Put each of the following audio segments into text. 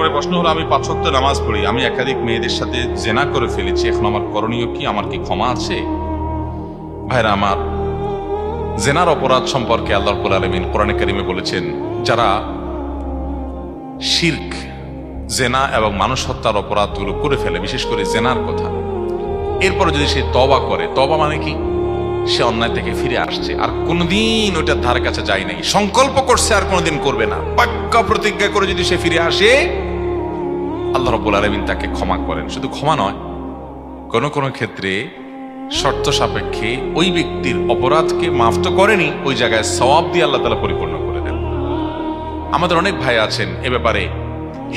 এরপরে প্রশ্ন হলো, আমি 5 ওয়াক্ত নামাজ পড়ি, আমি একাধিক মেয়েদের সাথে জেনা করে ফেলেছি, এখন আমার করণীয় কি? আমার কি ক্ষমা আছে? ভাইরা আমার, জেনার অপরাধ সম্পর্কে আল্লাহ রাব্বুল আলামিন কোরআনে কারিমে বলেছেন, যারা শিরক, জেনা এবং মানুষ হত্যার অপরাধগুলো করে ফেলে, বিশেষ করে জেনার কথা, এরপরে যদি সে তওবা করে, তওবা মানে কি? সে অন্যায় থেকে ফিরে আসছে, আর কোনোদিন ওইটার ধারে কাছে যায় নাই, সংকল্প করছে আর কোনোদিন করবে না, পাক্কা প্রতিজ্ঞা করে যদি সে ফিরে আসে, আল্লাহ রাব্বুল আলামিন তাকে ক্ষমা করেন। শুধু ক্ষমা নয়, কোন কোন ক্ষেত্রে শর্ত সাপেক্ষে ওই ব্যক্তির অপরাধকে মাফ তো করেনি, ওই জায়গায় সওয়াব দিয়ে আল্লাহ তাআলা পরিপূর্ণ করে দেন। আমাদের অনেক ভাই আছেন এ ব্যাপারে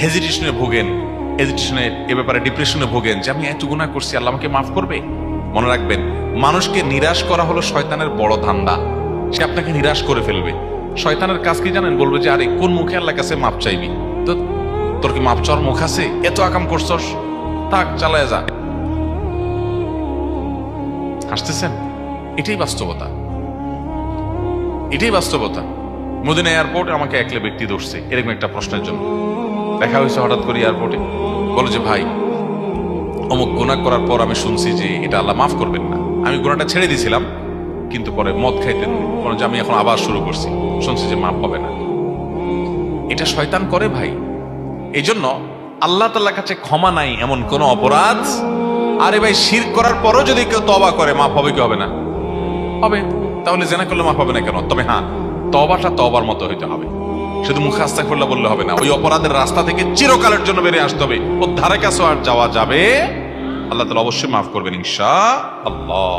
হেজিটেশনে ভোগেন, এ ব্যাপারে ডিপ্রেশনে ভোগেন যে আমি এত গুনাহ করছি, আল্লাহ আমাকে মাফ করবে। মনে রাখবেন, মানুষকে নিরাশ করা হলো শয়তানের বড় ধান্দা। সে আপনাকে নিরাশ করে ফেলবে। শয়তানের কাজ কি জানেন? বলবে যে আরে কোন মুখে আল্লাহর কাছে মাপ চাইবি? তো তোর কি মাপ চাওয়ার মুখ আছে? এত আকাম করছস, থাক, চালায় যা। হাসতেছেন? এটাই বাস্তবতা, এটাই বাস্তবতা। মদিনা এয়ারপোর্টে আমাকে একলে ব্যক্তি ধরছে এরকম একটা প্রশ্নের জন্য। দেখা হয়েছে হঠাৎ করে এয়ারপোর্টে, বলো যে ভাই অমুক গুনাহ করার পর আমি শুনছি যে এটা আল্লাহ মাফ করবেন না। আমি গুনাহটা ছেড়ে দিয়েছিলাম, কিন্তু পরে মদ খাইতে যে আমি এখন আবার শুরু করছি, শুনছি যে মাফ হবে না। এটা শয়তান করে ভাই। এই জন্য আল্লাহ তাআলার কাছে ক্ষমা নাই এমন কোন অপরাধ। আরে ভাই, শিরক করার পরও যদি কেউ তওবা করে, মাফ হবে কি হবে না? হবে। তাহলে জেনা করলে মাফ হবে না কেন? তবে হ্যাঁ, তওবাটা তওবার মতো হইতে হবে। শুধু মুখে আস্তাগফিরুল্লাহ বললে হবে না, ওই অপরাধের রাস্তা থেকে চিরকালের জন্য বেরিয়ে আসতে হবে। ওর ধারে কাছে আর যাওয়া যাবে, আল্লাহ তাআলা অবশ্যই মাফ করবেন ইনশাআল্লাহ।